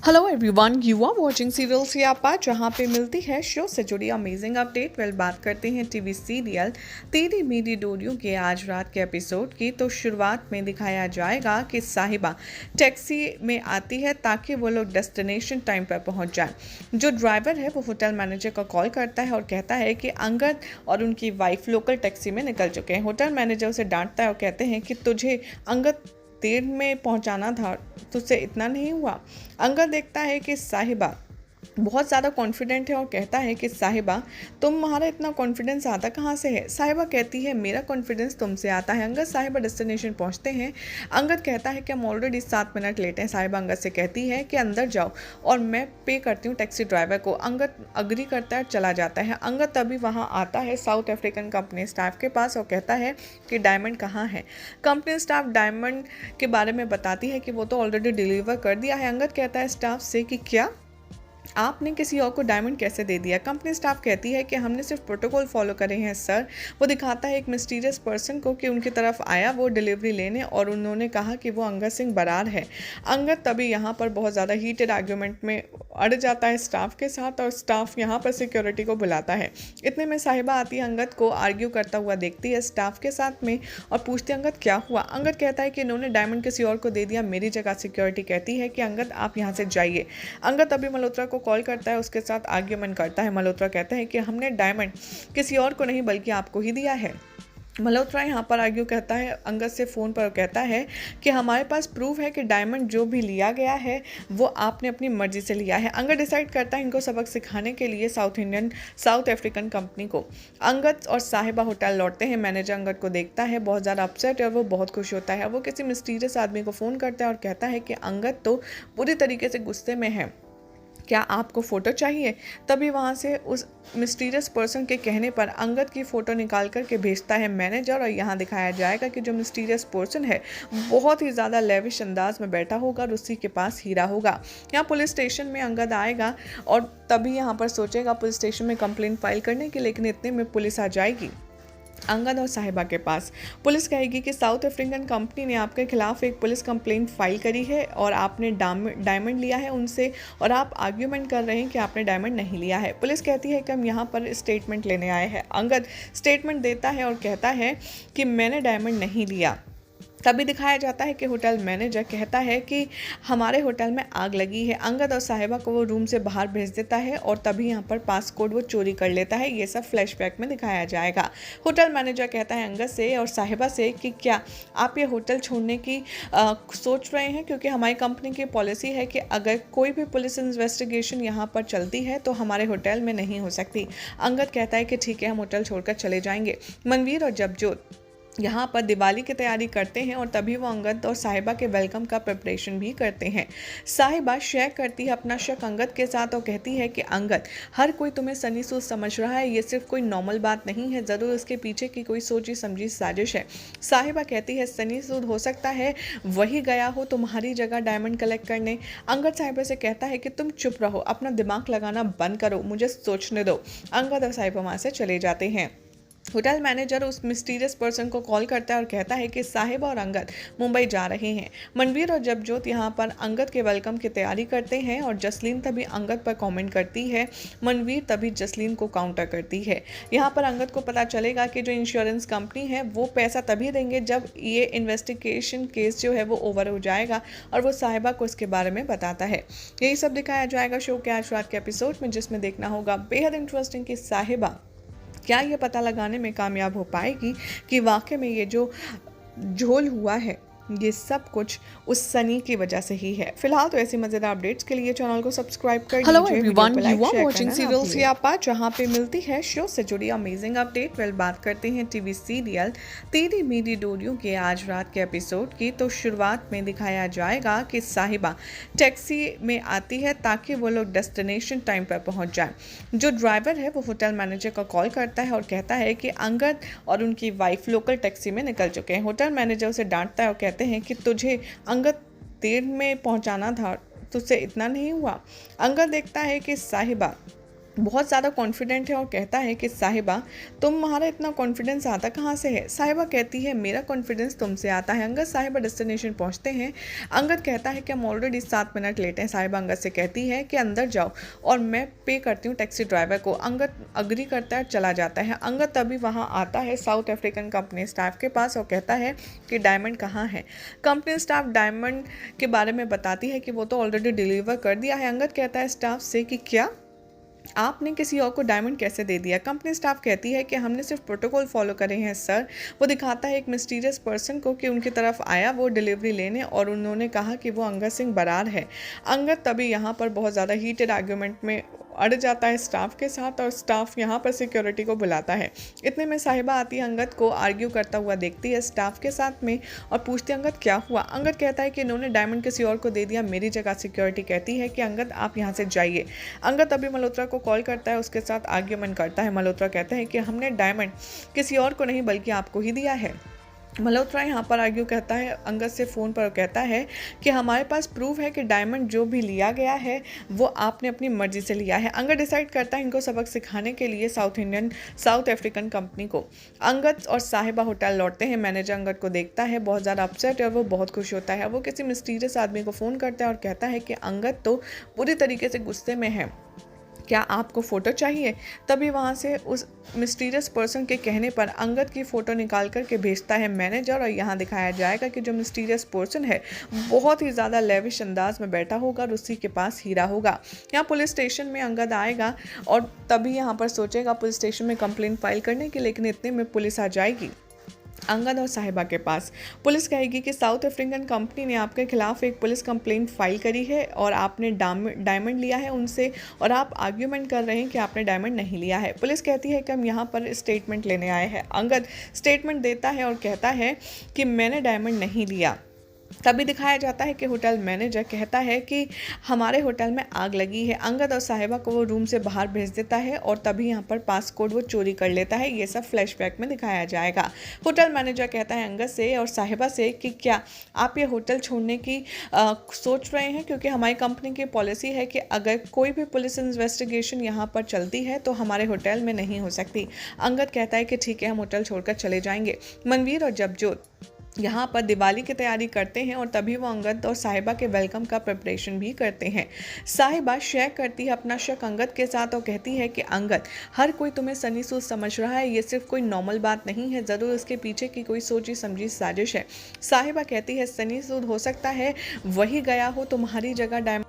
Hello everyone, you are watching serial Siyapa, जहां पे मिलती है शो से जुड़ी अमेजिंग अपडेट। बात करते हैं टीवी सीरियल तेरी मेरी डोरियों के आज रात के एपिसोड की। तो शुरुआत में दिखाया जाएगा कि साहिबा टैक्सी में आती है ताकि वो लोग डेस्टिनेशन टाइम पर पहुंच जाए। जो ड्राइवर है वो होटल मैनेजर को कॉल करता है और कहता है कि अंगद और उनकी वाइफ लोकल टैक्सी में निकल चुके हैं। होटल मैनेजर उसे डांटता है और कहते हैं कि तुझे अंगद देर में पहुंचाना था, तुझसे इतना नहीं हुआ। अंगद देखता है कि साहिबा बहुत ज़्यादा कॉन्फिडेंट है और कहता है कि साहिबा तुम्हारा इतना कॉन्फिडेंस आता कहाँ से है। साहिबा कहती है मेरा कॉन्फिडेंस तुमसे आता है। अंगद साहिबा डेस्टिनेशन पहुँचते हैं। अंगद कहता है कि हम ऑलरेडी 7 मिनट लेट हैं। साहिबा अंगद से कहती है कि अंदर जाओ और मैं पे करती हूँ टैक्सी ड्राइवर को। अंगद अग्री करता है, चला जाता है। अंगद तभी वहाँ आता है साउथ अफ्रीकन कंपनी स्टाफ के पास और कहता है कि डायमंड कहाँ है। कंपनी स्टाफ डायमंड के बारे में बताती है कि वो तो ऑलरेडी डिलीवर कर दिया है। अंगद कहता है स्टाफ से कि क्या आपने किसी और को डायमंड कैसे दे दिया। कंपनी स्टाफ कहती है कि हमने सिर्फ प्रोटोकॉल फॉलो करे हैं सर। वो दिखाता है एक मिस्टीरियस पर्सन को कि उनकी तरफ आया वो डिलीवरी लेने और उन्होंने कहा कि वो अंगद सिंह बरार है। अंगद तभी यहाँ पर बहुत ज़्यादा हीटेड आर्ग्यूमेंट में अड़ जाता है स्टाफ के साथ और स्टाफ यहाँ पर सिक्योरिटी को बुलाता है। इतने में साहिबा आती है, अंगद को आर्ग्यू करता हुआ देखती है स्टाफ के साथ में और पूछती है अंगद क्या हुआ। अंगद कहता है कि इन्होंने डायमंड किसी और को दे दिया मेरी जगह। सिक्योरिटी कहती है कि अंगद आप यहाँ से जाइए। अंगद तभी मल्होत्रा को कॉल करता है, उसके साथ आर्ग्यूमेंट करता है। मल्होत्रा कहता है कि हमने डायमंड किसी और को नहीं बल्कि आपको ही दिया है। मल्होत्रा यहाँ पर आर्ग्यू करता है अंगद से फ़ोन पर, कहता है कि हमारे पास प्रूफ है कि डायमंड जो भी लिया गया है वो आपने अपनी मर्जी से लिया है। अंगद डिसाइड करता है इनको सबक सिखाने के लिए साउथ अफ्रीकन कंपनी को। अंगद और साहिबा होटल लौटते हैं। मैनेजर अंगद को देखता है बहुत ज़्यादा अपसेट और वो बहुत खुश होता है। वो किसी मिस्टीरियस आदमी को फ़ोन करता है और कहता है कि अंगद तो पूरी तरीके से गुस्से में है, क्या आपको फ़ोटो चाहिए। तभी वहाँ से उस मिस्टीरियस पर्सन के कहने पर अंगद की फ़ोटो निकाल कर के भेजता है मैनेजर। और यहाँ दिखाया जाएगा कि जो मिस्टीरियस पर्सन है बहुत ही ज़्यादा लेविश अंदाज में बैठा होगा और उसी के पास हीरा होगा। यहाँ पुलिस स्टेशन में अंगद आएगा और तभी यहाँ पर सोचेगा पुलिस स्टेशन में कंप्लेंट फाइल करने की, लेकिन इतने में पुलिस आ जाएगी अंगद और साहिबा के पास। पुलिस कहेगी कि साउथ अफ्रीकन कंपनी ने आपके खिलाफ एक पुलिस कंप्लेंट फाइल करी है और आपने डायमंड लिया है उनसे और आप आर्ग्यूमेंट कर रहे हैं कि आपने डायमंड नहीं लिया है। पुलिस कहती है कि हम यहाँ पर स्टेटमेंट लेने आए हैं। अंगद स्टेटमेंट देता है और कहता है कि मैंने डायमंड नहीं लिया। तभी दिखाया जाता है कि होटल मैनेजर कहता है कि हमारे होटल में आग लगी है। अंगद और साहिबा को वो रूम से बाहर भेज देता है और तभी यहाँ पर पासकोड वो चोरी कर लेता है। ये सब फ्लैशबैक में दिखाया जाएगा। होटल मैनेजर कहता है अंगद से और साहिबा से कि क्या आप ये होटल छोड़ने की सोच रहे हैं, क्योंकि हमारी कंपनी की पॉलिसी है कि अगर कोई भी पुलिस इन्वेस्टिगेशन यहाँ पर चलती है तो हमारे होटल में नहीं हो सकती। अंगद कहता है कि ठीक है, हम होटल छोड़कर चले जाएंगे। मनवीर और जबजोत यहाँ पर दिवाली की तैयारी करते हैं और तभी वो अंगद और साहिबा के वेलकम का प्रिपरेशन भी करते हैं। साहिबा शेयर करती है अपना शक अंगद के साथ और कहती है कि अंगद, हर कोई तुम्हें सनी सूद समझ रहा है, ये सिर्फ कोई नॉर्मल बात नहीं है, ज़रूर इसके पीछे की कोई सोची समझी साजिश है। साहिबा कहती है सनी सूद हो सकता है वही गया हो तुम्हारी जगह डायमंड कलेक्ट करने। अंगद साहिबा से कहता है कि तुम चुप रहो, अपना दिमाग लगाना बंद करो, मुझे सोचने दो। अंगद और साहिबा वहाँ से चले जाते हैं। होटल मैनेजर उस मिस्टीरियस पर्सन को कॉल करता है और कहता है कि साहिबा और अंगद मुंबई जा रहे हैं। मनवीर और जबजोत यहाँ पर अंगद के वेलकम की तैयारी करते हैं और जसलीन तभी अंगद पर कमेंट करती है। मनवीर तभी जसलीन को काउंटर करती है। यहाँ पर अंगद को पता चलेगा कि जो इंश्योरेंस कंपनी है वो पैसा तभी देंगे जब ये इन्वेस्टिगेशन केस जो है वो ओवर हो जाएगा और वो साहिबा को इसके बारे में बताता है। यही सब दिखाया जाएगा शो के आज रात के एपिसोड में, जिसमें देखना होगा बेहद इंटरेस्टिंग कि साहिबा क्या ये पता लगाने में कामयाब हो पाएगी कि वाकई में ये जो झोल हुआ है ये सब कुछ उस सनी की वजह से ही है। फिलहाल तो ऐसी मजेदार अपडेट्स के लिए चैनल को सब्सक्राइब कर लीजिए। Hello everyone, you are watching serial Siyapa, जहां पे मिलती है शो से जुड़ी अमेजिंग अपडेट। बात करते हैं टीवी सीरियल तेरी मेरी डोरियों के आज रात के एपिसोड की। तो शुरुआत में दिखाया जाएगा कि साहिबा टैक्सी में आती है ताकि वो लोग डेस्टिनेशन टाइम पर पहुंच जाए। जो ड्राइवर है वो होटल मैनेजर को कॉल करता है और कहता है कि अंगद और उनकी वाइफ लोकल टैक्सी में निकल चुके हैं। होटल मैनेजर उसे डांटता है और कहते हैं कि तुझे अंगद देर में पहुंचाना था, तुझसे इतना नहीं हुआ। अंगद देखता है कि साहिबा बहुत ज़्यादा कॉन्फिडेंट है और कहता है कि साहिबा तुम्हारा इतना कॉन्फिडेंस आता कहाँ से है। साहिबा कहती है मेरा कॉन्फिडेंस तुमसे आता है। अंगद साहिबा डेस्टिनेशन पहुँचते हैं। अंगद कहता है कि हम ऑलरेडी 7 मिनट लेट हैं। साहिबा अंगद से कहती है कि अंदर जाओ और मैं पे करती हूँ टैक्सी ड्राइवर को। अंगद अग्री करता है, चला जाता है। अंगद तभी वहाँ आता है साउथ अफ्रीकन कंपनी स्टाफ के पास और कहता है कि डायमंड कहाँ है। कंपनी स्टाफ डायमंड के बारे में बताती है कि वो तो ऑलरेडी डिलीवर कर दिया है। अंगद कहता है स्टाफ से कि क्या आपने किसी और को डायमंड कैसे दे दिया। कंपनी स्टाफ कहती है कि हमने सिर्फ प्रोटोकॉल फॉलो करे हैं सर। वो दिखाता है एक मिस्टीरियस पर्सन को कि उनकी तरफ आया वो डिलीवरी लेने और उन्होंने कहा कि वो अंगद सिंह बरार है। अंगद तभी यहाँ पर बहुत ज़्यादा हीटेड आर्ग्यूमेंट में अड़ जाता है स्टाफ के साथ और स्टाफ यहाँ पर सिक्योरिटी को बुलाता है। इतने में साहिबा आती है, अंगद को आर्ग्यू करता हुआ देखती है स्टाफ के साथ में और पूछती है अंगद क्या हुआ। अंगद कहता है कि इन्होंने डायमंड किसी और को दे दिया मेरी जगह। सिक्योरिटी कहती है कि अंगद आप यहाँ से जाइए। अंगद अभी मल्होत्रा को कॉल करता है, उसके साथ आर्ग्यूमेंट करता है। मल्होत्रा कहता है कि हमने डायमंड किसी और को नहीं बल्कि आपको ही दिया है। मल्होत्रा यहाँ पर आर्ग्यू करता है अंगद से फ़ोन पर, कहता है कि हमारे पास प्रूफ है कि डायमंड जो भी लिया गया है वो आपने अपनी मर्जी से लिया है। अंगद डिसाइड करता है इनको सबक सिखाने के लिए साउथ अफ्रीकन कंपनी को। अंगद और साहिबा होटल लौटते हैं। मैनेजर अंगद को देखता है बहुत ज़्यादा अपसेट और वो बहुत खुश होता है। वो किसी मिस्टीरियस आदमी को फ़ोन करता है और कहता है कि अंगद तो पूरी तरीके से गुस्से में है, क्या आपको फ़ोटो चाहिए। तभी वहाँ से उस मिस्टीरियस पर्सन के कहने पर अंगद की फ़ोटो निकाल कर के भेजता है मैनेजर और यहाँ दिखाया जाएगा कि जो मिस्टीरियस पर्सन है बहुत ही ज़्यादा लेविश अंदाज में बैठा होगा और उसी के पास हीरा होगा। यहाँ पुलिस स्टेशन में अंगद आएगा और तभी यहाँ पर सोचेगा पुलिस स्टेशन में कंप्लेंट फाइल करने की, लेकिन इतने में पुलिस आ जाएगी अंगद और साहिबा के पास। पुलिस कहेगी कि साउथ अफ्रीकन कंपनी ने आपके खिलाफ एक पुलिस कंप्लेंट फाइल करी है और आपने डायमंड लिया है उनसे और आप आर्ग्यूमेंट कर रहे हैं कि आपने डायमंड नहीं लिया है। पुलिस कहती है कि हम यहाँ पर स्टेटमेंट लेने आए हैं। अंगद स्टेटमेंट देता है और कहता है कि मैंने डायमंड नहीं लिया। तभी दिखाया जाता है कि होटल मैनेजर कहता है कि हमारे होटल में आग लगी है। अंगद और साहिबा को वो रूम से बाहर भेज देता है और तभी यहाँ पर पासकोड वो चोरी कर लेता है। ये सब फ्लैशबैक में दिखाया जाएगा। होटल मैनेजर कहता है अंगद से और साहिबा से कि क्या आप ये होटल छोड़ने की सोच रहे हैं, क्योंकि हमारी कंपनी की पॉलिसी है कि अगर कोई भी पुलिस इन्वेस्टिगेशन यहाँ पर चलती है तो हमारे होटल में नहीं हो सकती। अंगद कहता है कि ठीक है हम होटल छोड़कर चले जाएंगे। मनवीर और जबजोत यहाँ पर दिवाली की तैयारी करते हैं और तभी वो अंगद और साहिबा के वेलकम का प्रिपरेशन भी करते हैं। साहिबा शेयर करती है अपना शक अंगद के साथ और कहती है कि अंगद हर कोई तुम्हें सनी सूद समझ रहा है, ये सिर्फ कोई नॉर्मल बात नहीं है, ज़रूर इसके पीछे की कोई सोची समझी साजिश है। साहिबा कहती है सनी सूद हो सकता है वही गया हो तुम्हारी जगह डायमंड